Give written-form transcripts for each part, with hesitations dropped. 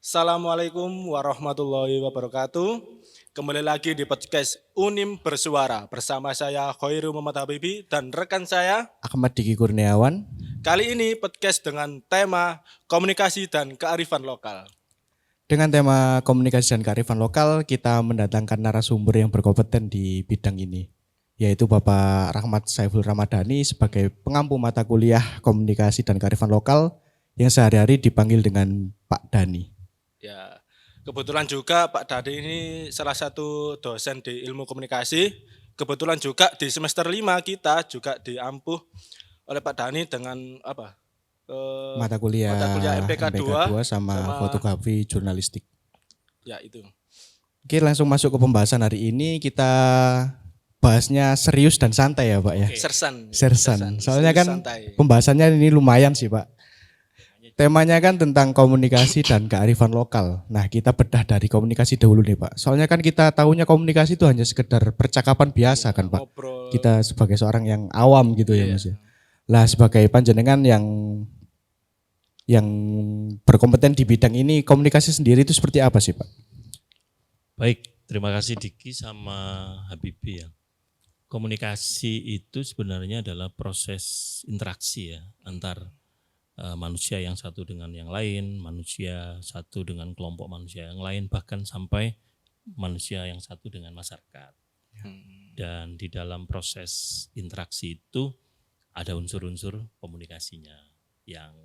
Assalamualaikum warahmatullahi wabarakatuh. Kembali lagi di podcast Unim Bersuara bersama saya Khairul Muhammad Habibi dan rekan saya. Ahmad Diki Kurniawan. Kali ini podcast dengan tema komunikasi dan kearifan lokal. Dengan tema komunikasi dan kearifan lokal, kita mendatangkan narasumber yang berkompeten di bidang ini, yaitu Bapak Rahmat Saiful Ramadhani sebagai pengampu mata kuliah komunikasi dan kearifan lokal yang sehari-hari dipanggil dengan Pak Dani. Ya, kebetulan juga Pak Dani ini salah satu dosen di ilmu komunikasi. Kebetulan juga di semester 5 kita juga diampuh oleh Pak Dani dengan Mata kuliah MPK 2 MPK 2 sama fotografi jurnalistik. Ya itu. Oke, langsung masuk ke pembahasan hari ini. Kita bahasnya serius dan santai ya Pak ya. Sersan. Soalnya kan santai. Pembahasannya ini lumayan sih Pak. Temanya kan tentang komunikasi dan kearifan lokal. Nah, kita bedah dari komunikasi dahulu nih Pak. Soalnya kan kita tahunya komunikasi itu hanya sekedar percakapan biasa kan Pak. Ngobrol. Kita sebagai seorang yang awam gitu ya Mas ya. Lah sebagai panjenengan yang berkompeten di bidang ini, komunikasi sendiri itu seperti apa sih Pak? Baik, terima kasih Diki sama Habibie ya. Komunikasi itu sebenarnya adalah proses interaksi ya antar manusia yang satu dengan yang lain, manusia satu dengan kelompok manusia yang lain, bahkan sampai manusia yang satu dengan masyarakat. Dan di dalam proses interaksi itu ada unsur-unsur komunikasinya yang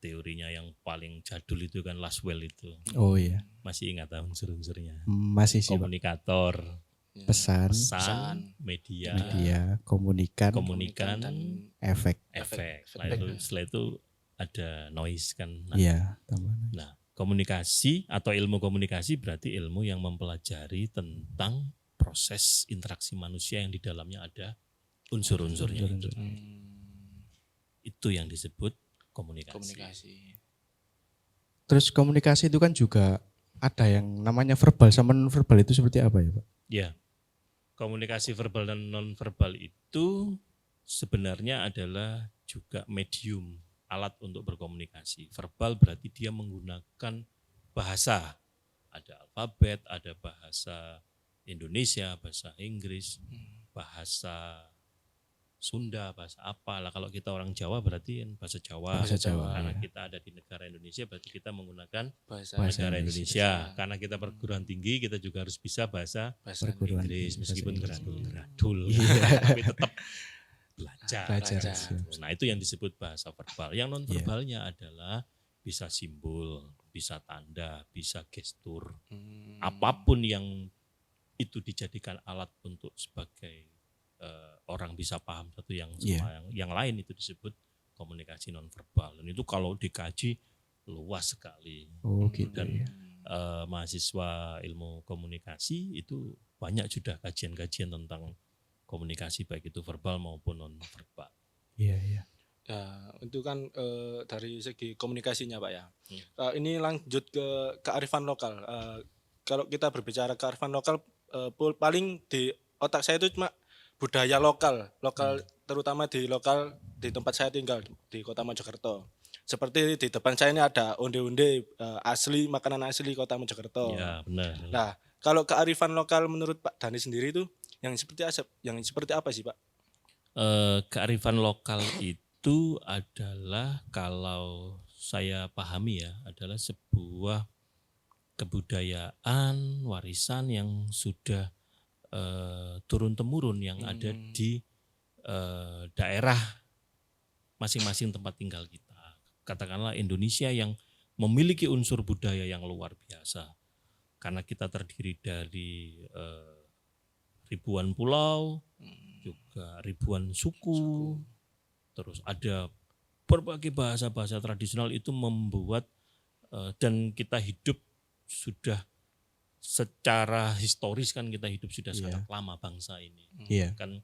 teorinya yang paling jadul itu kan Laswell itu. Oh iya. Masih ingat unsur-unsurnya? Masih sih Komunikator, pesan, media, komunikan, dan efek. Setelah itu ada noise kan. Nah, komunikasi atau ilmu komunikasi berarti ilmu yang mempelajari tentang proses interaksi manusia yang di dalamnya ada unsur-unsurnya. Itu yang disebut komunikasi. Terus komunikasi itu kan juga ada yang namanya verbal sama non verbal, itu seperti apa ya Pak? Ya, komunikasi verbal dan non verbal itu sebenarnya adalah juga medium, alat untuk berkomunikasi. Verbal berarti dia menggunakan bahasa, ada alfabet, ada bahasa Indonesia, bahasa Inggris, bahasa Sunda, bahasa apa lah. Kalau kita orang Jawa berarti bahasa Jawa. Karena kita ada di negara Indonesia berarti kita menggunakan bahasa negara Indonesia. Karena kita perguruan tinggi kita juga harus bisa bahasa Inggris meskipun geradul. Tapi tetap belajar. Nah, itu yang disebut bahasa verbal. Yang non verbalnya adalah bisa simbol, bisa tanda, bisa gestur. Apapun yang itu dijadikan alat untuk sebagai orang bisa paham satu yang lain, itu disebut komunikasi non verbal. Dan itu kalau dikaji luas sekali. Dan mahasiswa ilmu komunikasi itu banyak sudah kajian-kajian tentang komunikasi baik itu verbal maupun non verbal. Iya. Ya, itu kan dari segi komunikasinya Pak ya. Ini lanjut ke kearifan lokal. Kalau kita berbicara kearifan lokal, paling di otak saya itu cuma budaya lokal terutama di tempat saya tinggal di Kota Mojokerto. Seperti di depan saya ini ada onde-onde asli, makanan asli Kota Mojokerto. Ya, benar. Nah, kalau kearifan lokal menurut Pak Dani sendiri itu yang seperti apa sih Pak? Kearifan lokal itu adalah, kalau saya pahami ya, adalah sebuah kebudayaan, warisan yang sudah turun-temurun yang ada di daerah masing-masing tempat tinggal kita. Katakanlah Indonesia yang memiliki unsur budaya yang luar biasa. Karena kita terdiri dari ribuan pulau, juga ribuan suku, terus ada berbagai bahasa-bahasa tradisional, itu membuat dan kita hidup sudah secara historis kan kita hidup sudah sangat lama bangsa ini. Kan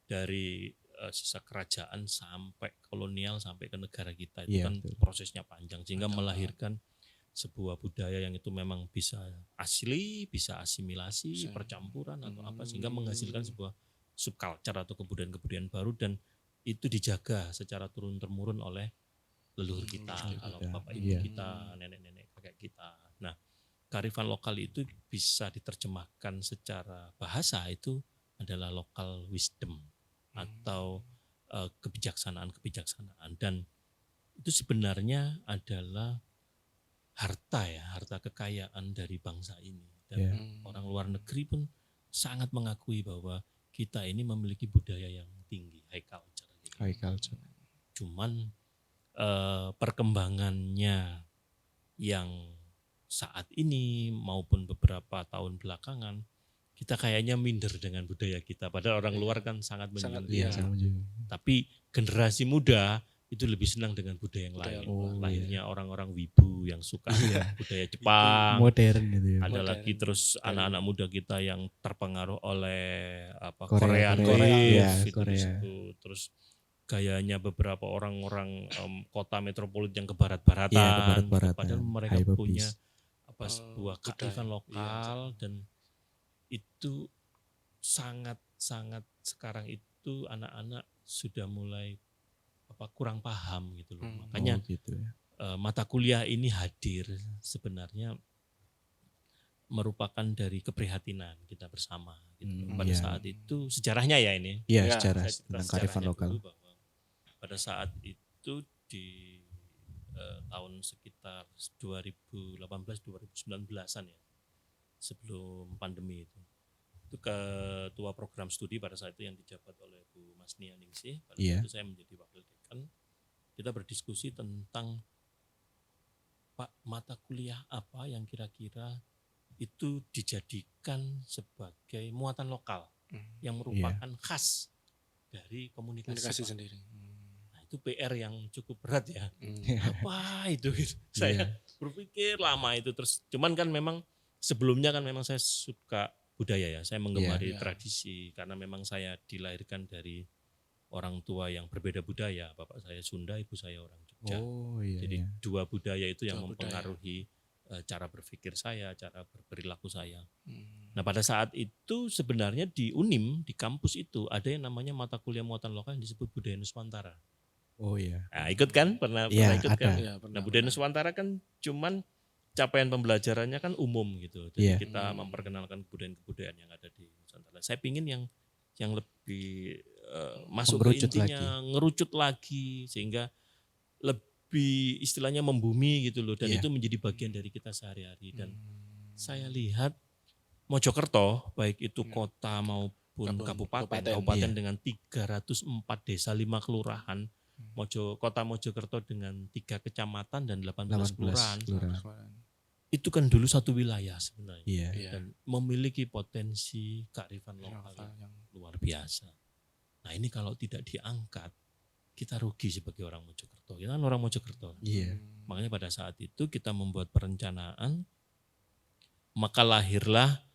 dari sisa kerajaan sampai kolonial sampai ke negara kita itu kan prosesnya panjang sehingga melahirkan sebuah budaya yang itu memang bisa asli, bisa asimilasi, percampuran atau apa, sehingga menghasilkan sebuah subculture atau kebudayaan-kebudayaan baru, dan itu dijaga secara turun-temurun oleh leluhur kita, kalau bapak ibu kita, nenek-nenek kayak kita. Nah, kearifan lokal itu bisa diterjemahkan secara bahasa itu adalah local wisdom atau kebijaksanaan dan itu sebenarnya adalah harta kekayaan dari bangsa ini dan orang luar negeri pun sangat mengakui bahwa kita ini memiliki budaya yang tinggi, high culture. Cuman perkembangannya yang saat ini maupun beberapa tahun belakangan kita kayaknya minder dengan budaya kita, padahal orang luar kan sangat menjunjung. Tapi generasi muda itu lebih senang dengan budaya yang lain. Lahirnya orang-orang wibu yang suka budaya Jepang, modern gitu ya. Ada lagi terus anak-anak muda kita yang terpengaruh oleh Korea. Terus gayanya beberapa orang-orang kota metropolitan yang ke barat-baratan. Padahal mereka punya sebuah kearifan lokal dan itu sangat sekarang itu anak-anak sudah mulai kurang paham gitu loh. Makanya mata kuliah ini hadir sebenarnya merupakan dari keprihatinan kita bersama gitu. Pada saat itu sejarahnya ya ini. Iya, sejarah tentang kearifan lokal. Bahwa pada saat itu di tahun sekitar 2018-2019an ya. Sebelum pandemi itu ketua program studi pada saat itu yang dijabat oleh Bu Masnia Ningsih. Pada saat itu saya menjadi wakil dekan. Kita berdiskusi tentang mata kuliah apa yang kira-kira itu dijadikan sebagai muatan lokal yang merupakan khas dari komunikasi sendiri. Nah, itu PR yang cukup berat ya. Apa itu? Saya berpikir lama itu terus. Cuman kan memang sebelumnya kan memang saya suka budaya ya, saya menggemari tradisi karena memang saya dilahirkan dari orang tua yang berbeda budaya, bapak saya Sunda, ibu saya orang Jogja. Jadi dua budaya itu yang mempengaruhi cara berpikir saya, cara berperilaku saya. Nah pada saat itu sebenarnya di UNIM, di kampus itu ada yang namanya mata kuliah muatan lokal yang disebut budaya Nuswantara. Nah, ikut kan? Pernah ikut kan? Nah budaya Nuswantara kan cuman capaian pembelajarannya kan umum gitu. Jadi kita memperkenalkan kebudayaan-kebudayaan yang ada di Nusantara. Saya pingin yang lebih masuk ke intinya, ngerucut lagi sehingga lebih istilahnya membumi gitu loh. Dan itu menjadi bagian dari kita sehari-hari. Dan saya lihat Mojokerto, baik itu kota maupun kabupaten dengan 304 desa, 5 kelurahan, kota Mojokerto dengan 3 kecamatan dan 18 kelurahan. Itu kan dulu satu wilayah sebenarnya dan memiliki potensi kearifan lokal yang luar biasa. Nah ini kalau tidak diangkat, kita rugi sebagai orang Mojokerto. Kita kan orang Mojokerto. Makanya pada saat itu kita membuat perencanaan, maka lahirlah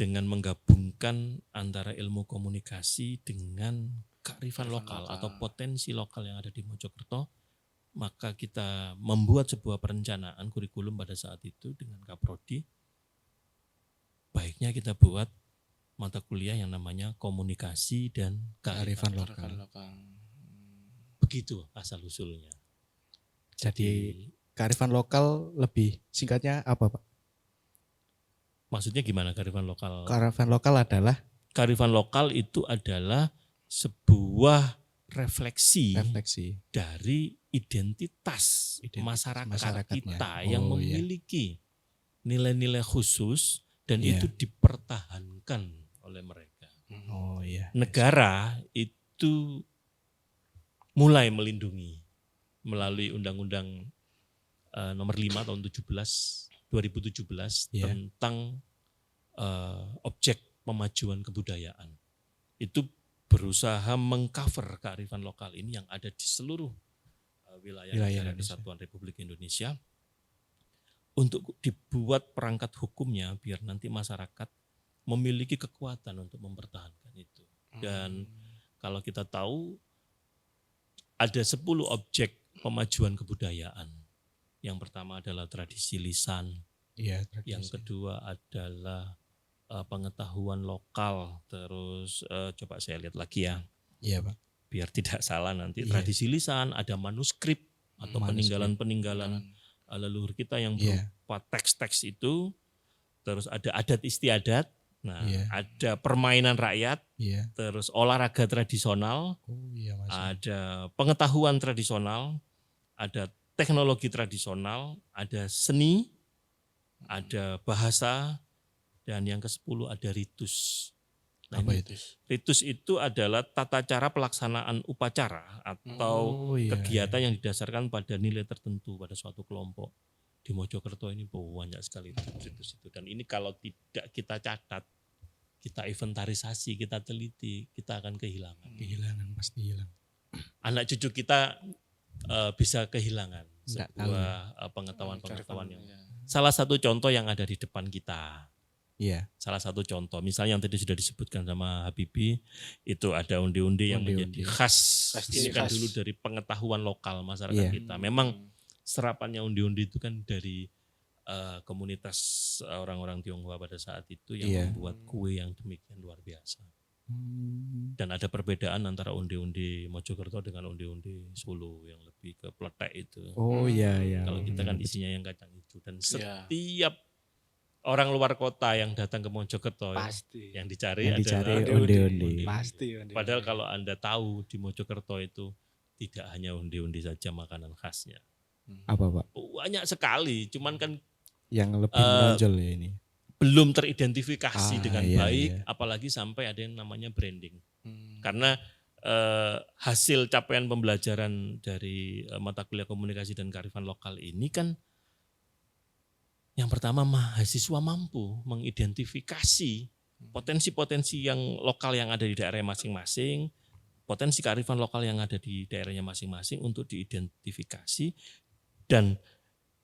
dengan menggabungkan antara ilmu komunikasi dengan kearifan lokal atau potensi lokal yang ada di Mojokerto. Maka kita membuat sebuah perencanaan kurikulum pada saat itu dengan Kaprodi. Baiknya kita buat mata kuliah yang namanya komunikasi dan kearifan lokal. Begitu asal usulnya. Jadi kearifan lokal lebih singkatnya apa Pak? Maksudnya gimana kearifan lokal? Kearifan lokal itu adalah sebuah refleksi dari identitas masyarakat kita yang memiliki nilai-nilai khusus dan itu dipertahankan oleh mereka. Negara itu mulai melindungi melalui Undang-Undang nomor 5 tahun 2017 tentang objek pemajuan kebudayaan. Itu berusaha mengcover kearifan lokal ini yang ada di seluruh wilayah negara Kesatuan Republik Indonesia untuk dibuat perangkat hukumnya biar nanti masyarakat memiliki kekuatan untuk mempertahankan itu. Dan kalau kita tahu ada 10 objek pemajuan kebudayaan. Yang pertama adalah tradisi lisan, yang kedua adalah pengetahuan lokal, terus coba saya lihat lagi ya, Pak. Biar tidak salah nanti. Tradisi lisan, ada manuskrip atau peninggalan-peninggalan leluhur kita yang berupa teks-teks itu, terus ada adat istiadat, ada permainan rakyat, terus olahraga tradisional, ada pengetahuan tradisional, ada teknologi tradisional, ada seni, ada bahasa, dan yang ke-10 ada ritus. Nah, Apa itu? Ritus itu adalah tata cara pelaksanaan upacara atau kegiatan yang didasarkan pada nilai tertentu pada suatu kelompok. Di Mojokerto ini banyak sekali ritus itu. Dan ini kalau tidak kita catat, kita inventarisasi, kita teliti, kita akan kehilangan. Pasti hilang. Anak cucu kita bisa kehilangan sebuah pengetahuan-pengetahuan yang. Salah satu contoh yang ada di depan kita. Salah satu contoh, misalnya yang tadi sudah disebutkan sama Habibie, itu ada undi-undi yang menjadi khas. Ini kan dulu dari pengetahuan lokal masyarakat kita. Memang serapannya undi-undi itu kan dari komunitas orang-orang Tionghoa pada saat itu yang membuat kue yang demikian luar biasa. Dan ada perbedaan antara undi-undi Mojokerto dengan undi-undi Solo yang lebih ke pletek itu. Kalau kita kan isinya yang kacang hijau. Dan setiap orang luar kota yang datang ke Mojokerto pasti yang dicari adalah undi-undi. Pasti. Padahal kalau Anda tahu di Mojokerto itu tidak hanya undi-undi saja makanan khasnya. Apa Pak? Banyak sekali, cuman kan yang lebih menonjol ya ini. Belum teridentifikasi dengan baik, apalagi sampai ada yang namanya branding. Karena hasil capaian pembelajaran dari mata kuliah komunikasi dan kearifan lokal ini kan yang pertama mahasiswa mampu mengidentifikasi potensi-potensi yang lokal yang ada di daerah masing-masing, potensi kearifan lokal yang ada di daerahnya masing-masing untuk diidentifikasi dan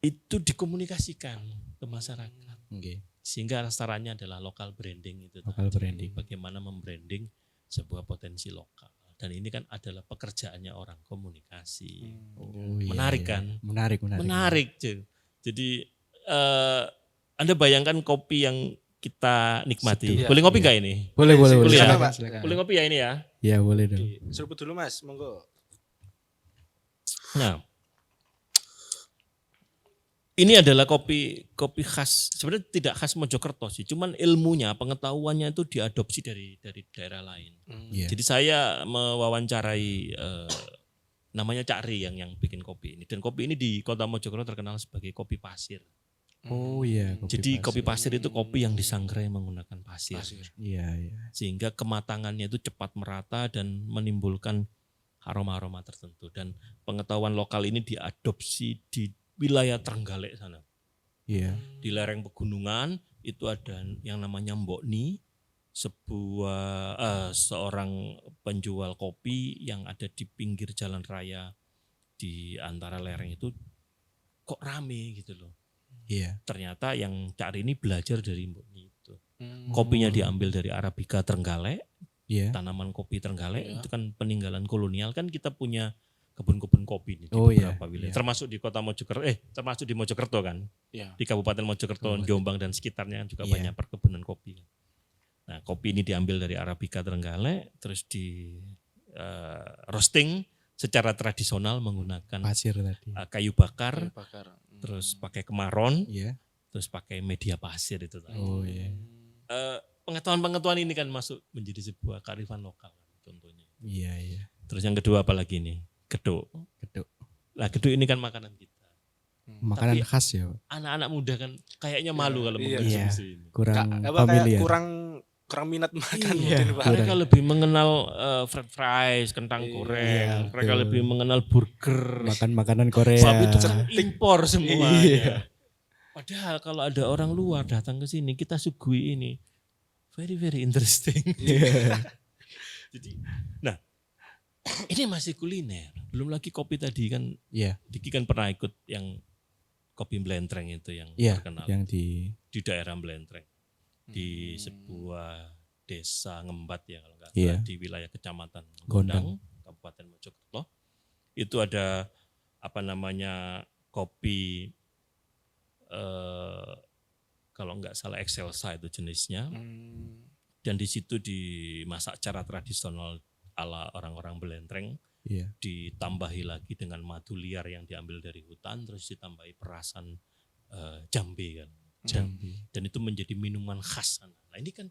itu dikomunikasikan ke masyarakat. Sehingga sasarannya adalah local branding itu. Branding. Bagaimana membranding sebuah potensi lokal. Dan ini kan adalah pekerjaannya orang komunikasi. Menarik kan? Menarik. Jadi Anda bayangkan kopi yang kita nikmati. Boleh ngopi nggak ini? Boleh. Silakan. Boleh ngopi ya ini ya? Ya boleh dong. Seruput dulu Mas, monggo. Nah, ini adalah kopi khas. Sebenarnya tidak khas Mojokerto sih, cuman ilmunya, pengetahuannya itu diadopsi dari daerah lain. Jadi saya mewawancarai namanya Cak Ri yang bikin kopi ini. Dan kopi ini di Kota Mojokerto terkenal sebagai kopi pasir. Jadi kopi pasir itu kopi yang disangrai menggunakan pasir. Sehingga kematangannya itu cepat merata dan menimbulkan aroma-aroma tertentu. Dan pengetahuan lokal ini diadopsi di wilayah Trenggalek sana. Di lereng pegunungan itu ada yang namanya Mbokni, seorang penjual kopi yang ada di pinggir jalan raya di antara lereng itu kok rame gitu loh. Ternyata yang Cak Ri ini belajar dari Mbokni itu. Kopinya diambil dari Arabica Trenggalek, tanaman kopi Trenggalek itu kan peninggalan kolonial kan kita punya kebun-kebun kopi di beberapa wilayah. Termasuk di Kota Mojokerto, termasuk di Mojokerto kan. Di Kabupaten Mojokerto, Jombang dan sekitarnya juga banyak perkebunan kopi. Nah, kopi ini diambil dari Arabica Trenggalek, terus di roasting secara tradisional menggunakan pasir tadi. Kayu bakar. Terus pakai kemaron, terus pakai media pasir itu tadi. Pengetahuan-pengetahuan ini kan masuk menjadi sebuah kearifan lokal contohnya. Terus yang kedua apa lagi nih? Geduk. Nah, geduk ini kan makanan kita. Makanan khas ya. Anak-anak muda kan kayaknya malu kalau mengkonsumsi ini. Kurang familiar. Kurang minat makan mungkin Pak. Mereka lebih mengenal french fries, kentang goreng. Mereka lebih mengenal burger. Makan makanan Korea. Sebab itu kan impor semuanya. Padahal kalau ada orang luar datang ke sini, kita suguhi ini. Very, very interesting. Jadi, nah ini masih kuliner. Belum lagi kopi tadi kan. Diki kan pernah ikut yang kopi Blentreng itu yang terkenal. Yang di daerah Blentreng. Di sebuah desa Ngembat ya kalau nggak salah di wilayah Kecamatan Gondang, Kabupaten Mojokerto. Itu ada kopi kalau nggak salah Excelsa itu jenisnya. Dan di situ dimasak secara tradisional ala orang-orang Blentreng Iya. ditambahi lagi dengan madu liar yang diambil dari hutan, terus ditambahi perasan jambe kan. Dan itu menjadi minuman khas sana. Nah ini kan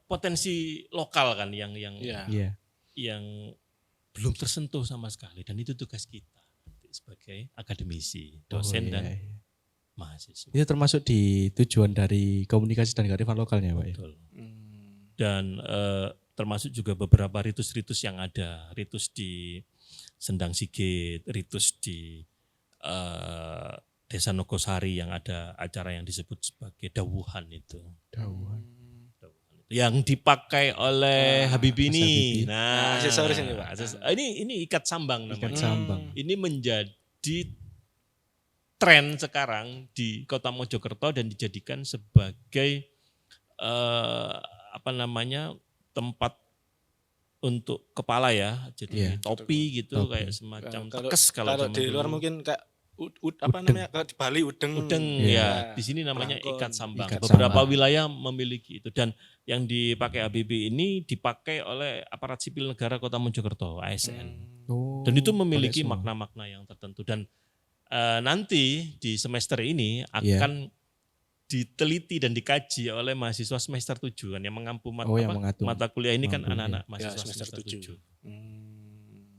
potensi lokal kan yang belum tersentuh sama sekali, dan itu tugas kita sebagai akademisi, dosen dan mahasiswa. Itu termasuk di tujuan dari komunikasi dan kearifan lokalnya, Pak. Betul. Dan termasuk juga beberapa ritus-ritus yang ada, ritus di Sendang Sigit, ritus di Desa Nogosari yang ada acara yang disebut sebagai dawuhan itu. Dawuhan. Yang dipakai oleh Habibie ini. Nah, aksesoris ini, Pak. Ini ikat sambang namanya. Ikat sambang. Ini menjadi tren sekarang di Kota Mojokerto dan dijadikan sebagai tempat untuk kepala ya, jadi topi gitu, kayak semacam tekes kalau di luar mungkin kayak kalau di Bali udeng ya. Di sini namanya ikat sambang. Beberapa wilayah memiliki itu, dan yang dipakai Habibie ini dipakai oleh aparat sipil negara Kota Mojokerto, ASN. Dan itu memiliki makna-makna yang tertentu, dan nanti di semester ini akan diteliti dan dikaji oleh mahasiswa semester 7 kan, yang mengampu mata kuliah ini kan anak-anak mahasiswa semester 7.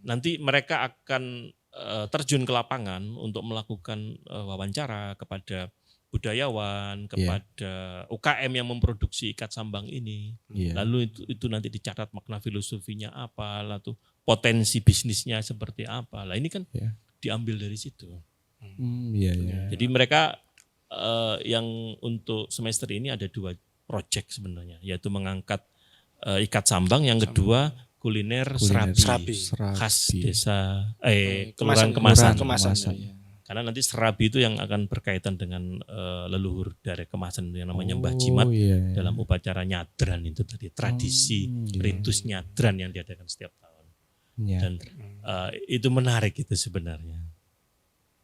Nanti mereka akan terjun ke lapangan untuk melakukan wawancara kepada budayawan, kepada UKM yang memproduksi ikat sambang ini. Lalu itu nanti dicatat makna filosofinya apa, lalu potensi bisnisnya seperti apa. Lah ini kan diambil dari situ. Jadi mereka yang untuk semester ini ada 2 proyek sebenarnya, yaitu mengangkat ikat sambang, yang kedua kuliner serabi khas desa kelurahan Kemasan. Karena nanti serabi itu yang akan berkaitan dengan leluhur dari Kemasan yang namanya Mbah Jimat dalam upacara nyadran itu tadi, tradisi ritus nyadran yang diadakan setiap tahun. Dan itu menarik itu sebenarnya.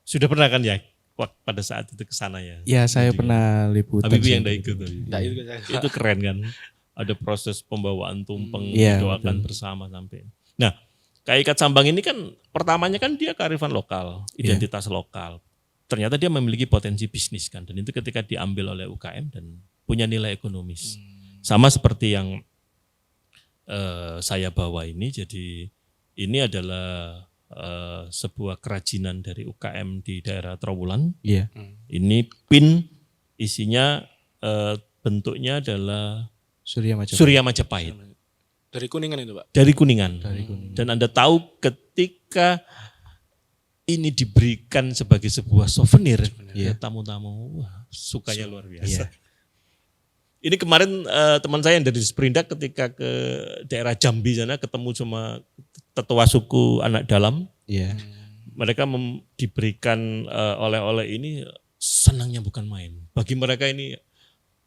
Sudah pernah kan ya pada saat itu ke sana ya? Ya, saya pernah liputan. Habibie yang ikut. Itu keren kan? Ada proses pembawaan tumpeng, doakan bersama sampai. Nah, kayak ikat sambang ini kan pertamanya kan dia kearifan lokal, identitas lokal. Ternyata dia memiliki potensi bisnis kan, dan itu ketika diambil oleh UKM dan punya nilai ekonomis. Sama seperti yang saya bawa ini, jadi ini adalah sebuah kerajinan dari UKM di daerah Trowulan. Ini pin, isinya bentuknya adalah Surya Majapahit. Dari Kuningan itu, Pak? Dari Kuningan. Dan Anda tahu ketika ini diberikan sebagai sebuah souvenir ke tamu-tamu, sukanya luar biasa. Ini kemarin teman saya yang dari Sprindak ketika ke daerah Jambi sana ketemu sama tetua suku anak dalam. Mereka diberikan oleh-oleh ini, senangnya bukan main. Bagi mereka ini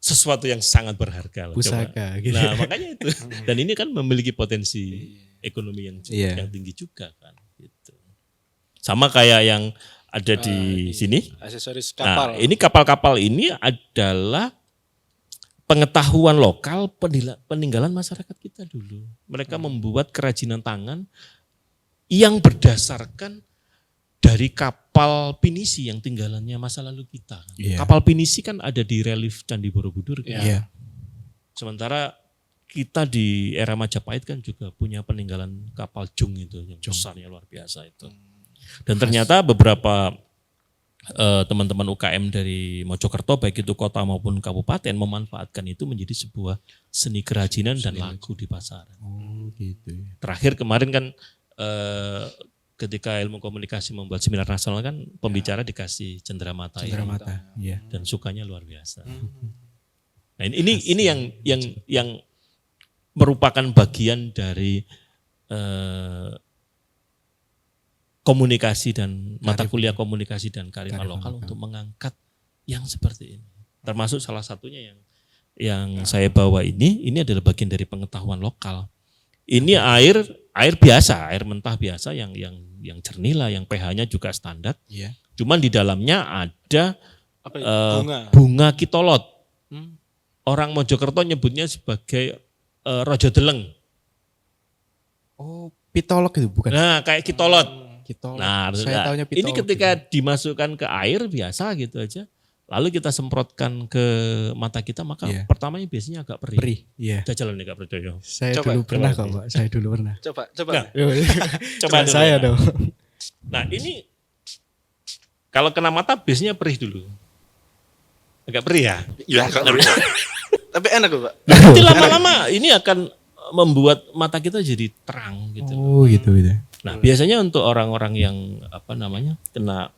sesuatu yang sangat berharga. Pusaka. Gitu. Nah makanya itu. Dan ini kan memiliki potensi ekonomi yang tinggi juga kan. Gitu. Sama kayak yang ada di sini. Aksesoris kapal. Nah ini kapal-kapal ini adalah pengetahuan lokal peninggalan masyarakat kita dulu. Mereka membuat kerajinan tangan yang berdasarkan dari kapal pinisi yang tinggalannya masa lalu kita. Kapal pinisi kan ada di relief Candi Borobudur. Sementara kita di era Majapahit kan juga punya peninggalan kapal jung itu yang besarnya luar biasa itu. Dan ternyata beberapa teman-teman UKM dari Mojokerto baik itu kota maupun kabupaten memanfaatkan itu menjadi sebuah seni kerajinan dan laku di pasaran. Terakhir kemarin kan ketika ilmu komunikasi membuat seminar nasional kan pembicara dikasih cenderamata. Dan sukanya luar biasa. Nah ini yang merupakan bagian dari komunikasi dan mata kuliah komunikasi dan kearifan lokal untuk mengangkat yang seperti ini. Termasuk salah satunya yang saya bawa ini adalah bagian dari pengetahuan lokal. Ini air biasa, air mentah biasa yang jernih lah, yang pH-nya juga standar. Cuman di dalamnya ada bunga kitolot. Orang Mojokerto nyebutnya sebagai rojo deleng. Pitolog itu bukan? Nah, kayak kitolot. Kitolog. Nah, saya tahunya pitolog. ini ketika dimasukkan ke air biasa gitu aja. Lalu kita semprotkan ke mata kita, maka pertamanya biasanya agak perih. Perih, iya. Jajalan nih Kak Predoyo. Saya dulu pernah kok, Pak. Saya dulu pernah. Coba. Nah, coba saya dong. Nah, ini kalau kena mata biasanya perih dulu. Agak perih ya? Iya, agak perih. Tapi enak kok, Pak. Nanti lama-lama ini akan membuat mata kita jadi terang gitu. Oh, gitu. Nah, biasanya untuk orang-orang yang kena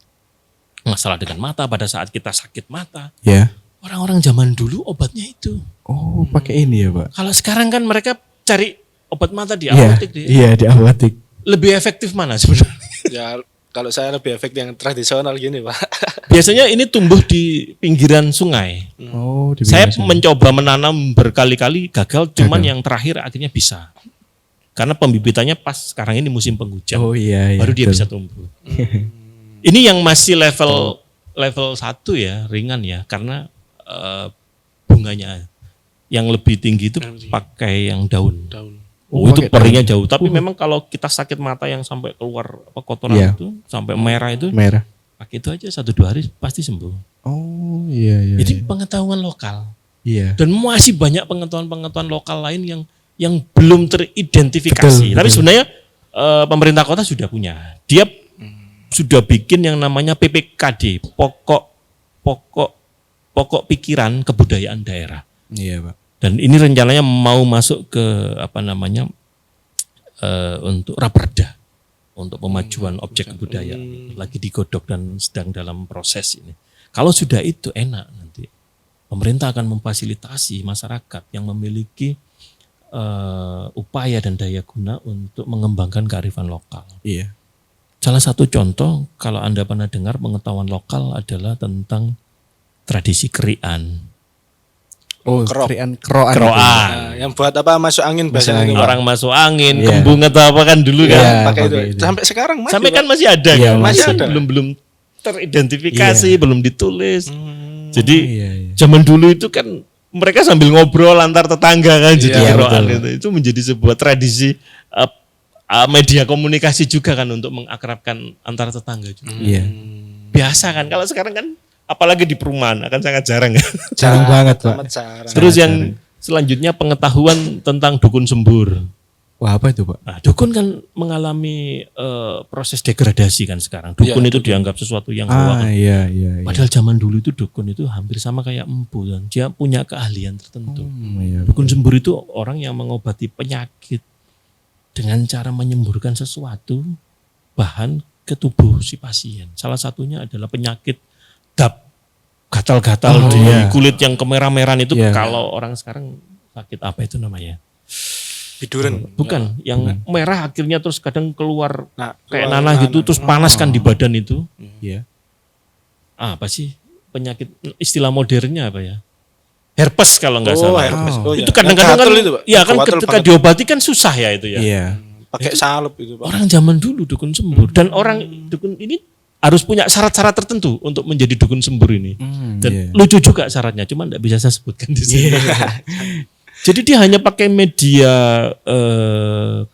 masalah dengan mata pada saat kita sakit mata. Ya. Orang-orang zaman dulu obatnya itu. Oh, pakai ini ya, Pak. Kalau sekarang kan mereka cari obat mata di apotek. Iya, di apotek. Lebih efektif mana sebenarnya? Ya, kalau saya lebih efektif yang tradisional gini, Pak. Biasanya ini tumbuh di pinggiran sungai. Oh, saya mencoba menanam berkali-kali gagal, cuman yang terakhir akhirnya bisa. Karena pembibitannya pas sekarang ini musim penghujan. Oh iya. Baru dia bisa tumbuh. Ini yang masih level 1 ya, ringan ya, karena bunganya. Yang lebih tinggi itu pakai yang daun. Oh, itu perihnya jauh. Tapi memang kalau kita sakit mata yang sampai keluar kotoran itu, sampai merah itu, pakai itu aja 1-2 hari pasti sembuh. Oh iya. Jadi pengetahuan lokal. Iya. Dan masih banyak pengetahuan lokal lain yang belum teridentifikasi. Betul. Tapi sebenarnya pemerintah kota sudah punya. Dia sudah bikin yang namanya PPKD, pokok pikiran kebudayaan daerah. Iya, Pak. Dan ini rencananya mau masuk ke untuk Raperda, untuk pemajuan objek kebudayaan, lagi digodok dan sedang dalam proses ini. Kalau sudah itu enak nanti pemerintah akan memfasilitasi masyarakat yang memiliki upaya dan daya guna untuk mengembangkan kearifan lokal. Iya. Salah satu contoh kalau Anda pernah dengar pengetahuan lokal adalah tentang tradisi kerian. Oh, kroan. Yang buat apa masuk angin biasanya. Orang masuk angin, kembung atau apa kan dulu kan. Pakai itu. Sampai sekarang masih. Sampai kan masih ada kan. Masih ada. Belum teridentifikasi, belum ditulis. Jadi zaman dulu itu kan mereka sambil ngobrol antar tetangga kan, jadi kroan itu menjadi sebuah tradisi media komunikasi juga kan untuk mengakrabkan antar tetangga juga. Biasa kan, kalau sekarang kan apalagi di perumahan akan sangat jarang kan. Jarang banget, Pak. Terus yang selanjutnya pengetahuan tentang dukun sembur. Wah, apa itu, Pak? Nah, dukun kan mengalami proses degradasi kan sekarang. Dukun itu dianggap sesuatu yang bawah. Iya. Padahal zaman dulu itu dukun itu hampir sama kayak empu dan dia punya keahlian tertentu. Dukun sembur itu orang yang mengobati penyakit dengan cara menyemburkan sesuatu bahan ke tubuh si pasien. Salah satunya adalah penyakit gatal-gatal di kulit yang kemerah-merahan itu. Kalau orang sekarang sakit apa itu namanya? Biduran. Bukan, yang merah akhirnya terus kadang keluar kayak nanah gitu, terus panas kan di badan itu. Iya. Apa sih penyakit, istilah modernnya apa ya? Herpes kalau nggak salah. Herpes. Itu kadang-kadang kan ketika diobati kan susah ya itu ya. Iya. Pakai salep itu, Pak. Orang zaman dulu dukun sembur dan orang dukun ini harus punya syarat-syarat tertentu untuk menjadi dukun sembur ini. Dan lucu juga syaratnya, cuma enggak bisa saya sebutkan di sini. Jadi dia hanya pakai media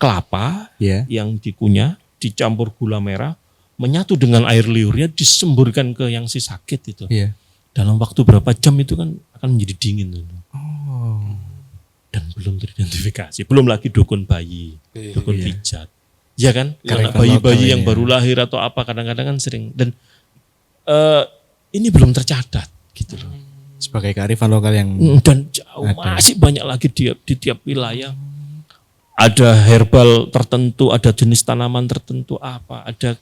kelapa yang dikunyah, dicampur gula merah, menyatu dengan air liurnya, disemburkan ke yang si sakit itu. Dalam waktu berapa jam itu kan akan menjadi dingin. Dan belum teridentifikasi. Belum lagi dukun bayi, dukun pijat. Ya kan? Karena bayi-bayi yang baru lahir atau apa kadang-kadang kan sering. Dan ini belum tercatat gitu loh. Sebagai kearifan lokal yang dan jauh masih banyak lagi di tiap wilayah. Ada herbal tertentu, ada jenis tanaman tertentu ada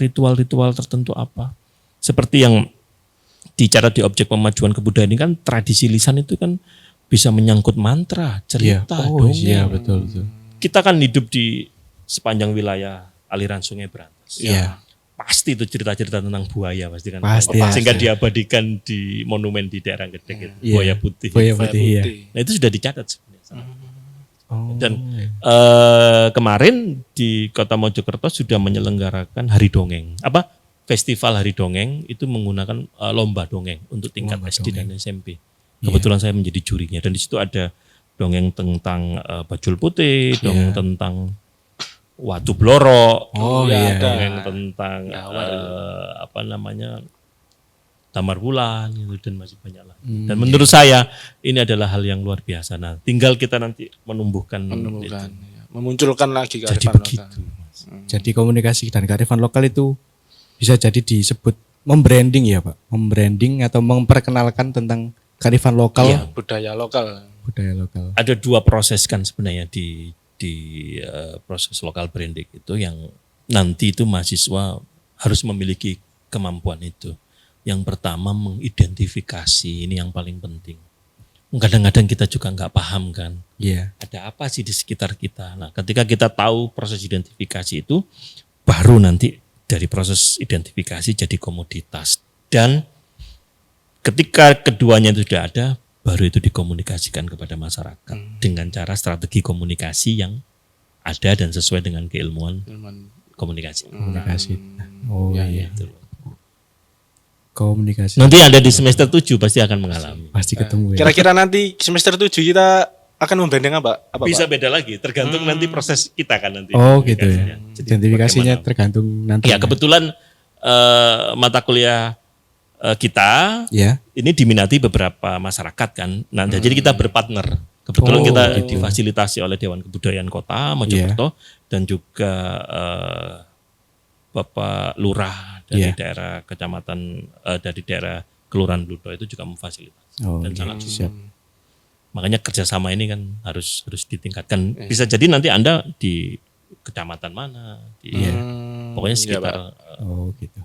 ritual-ritual tertentu apa. Seperti yang dicatat di objek pemajuan kebudayaan ini kan tradisi lisan itu kan bisa menyangkut mantra, cerita, dongeng. Iya, betul. Kita kan hidup di sepanjang wilayah aliran Sungai Berantas. Pasti itu cerita-cerita tentang buaya pasti kan. Sehingga diabadikan di monumen di daerah Gedek itu. Buaya putih. Nah itu sudah dicatat sebenarnya. Dan kemarin di Kota Mojokerto sudah menyelenggarakan Hari Dongeng. Festival Hari Dongeng itu menggunakan lomba dongeng untuk tingkat SD dan SMP. Kebetulan saya menjadi jurinya dan di situ ada dongeng tentang Bajul Putih, dongeng tentang Watu Bloro, iya. dongeng tentang Damar Wulan gitu, dan masih banyak lah. Dan menurut saya ini adalah hal yang luar biasa. Nah, tinggal kita nanti menumbuhkan itu. Ya. Memunculkan lagi Jadi kearifan begitu. lokal. Jadi komunikasi dan kearifan lokal itu bisa jadi disebut membranding ya Pak, membranding atau memperkenalkan tentang kearifan lokal, budaya lokal. Ada 2 proses kan sebenarnya di proses lokal branding itu, yang nanti itu mahasiswa harus memiliki kemampuan itu. Yang pertama mengidentifikasi, ini yang paling penting. Kadang-kadang kita juga nggak paham kan, ada apa sih di sekitar kita. Nah, ketika kita tahu proses identifikasi itu, baru nanti dari proses identifikasi jadi komoditas. Dan ketika keduanya itu sudah ada, baru itu dikomunikasikan kepada masyarakat dengan cara strategi komunikasi yang ada dan sesuai dengan keilmuan komunikasi. Oh iya. Gitu. Komunikasi. Nanti Anda di semester 7 pasti akan mengalami. Pasti ketemu ya. Kira-kira nanti semester 7 kita akan membranding apa Bisa Pak? beda lagi, tergantung nanti proses kita kan nanti. Oh gitu ya. Jadi Identifikasinya bagaimana? tergantung nanti. Ya kebetulan mata kuliah kita ini diminati beberapa masyarakat kan. Nah, jadi kita berpartner. Kebetulan kita difasilitasi oleh Dewan Kebudayaan Kota Mojokerto dan juga Bapak Lurah dari daerah kecamatan dari daerah Kelurahan Bludo itu juga memfasilitasi dan sangat siap. Makanya kerjasama ini kan harus ditingkatkan. Bisa jadi nanti Anda di kecamatan mana, pokoknya sekitar gitu.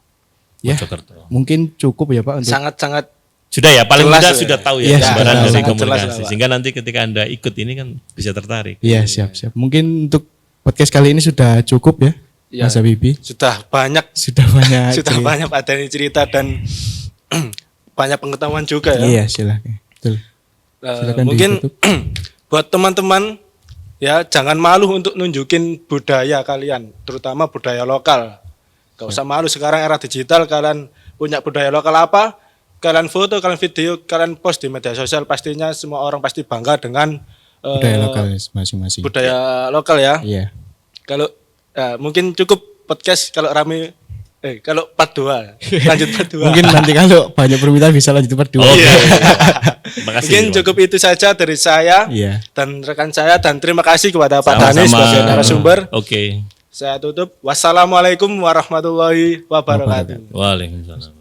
Mojokerto. Mungkin cukup ya Pak untuk Sangat-sangat sudah ya, paling jelas mudah ya. sudah tahu Iya, ya gambaran sudah dari sangat komunikasi. jelas lah, Pak. Sehingga nanti ketika Anda ikut ini kan bisa tertarik. Iya, siap. Mungkin untuk podcast kali ini sudah cukup ya, Mas Habibie. Sudah banyak Sudah banyak materi cerita dan banyak pengetahuan juga ya. Iya, silakan. Betul. Silakan Mungkin ditutup. buat teman-teman ya, jangan malu untuk nunjukin budaya kalian, terutama budaya lokal. Gak usah malu, sekarang era digital, kalian punya budaya lokal apa, kalian foto, kalian video, kalian post di media sosial, pastinya semua orang pasti bangga dengan Budaya lokal masing-masing. budaya lokal ya. Iya. Kalau mungkin cukup podcast kalau rame kalau part 2 lanjut part 2. Mungkin nanti kalau banyak permintaan bisa lanjut part 2. Terima kasih. Mungkin cukup itu saja dari saya dan rekan saya, dan terima kasih kepada Pak Dani sebagai narasumber. Oke. Saya tutup. Wassalamualaikum warahmatullahi wabarakatuh. Waalaikumsalam.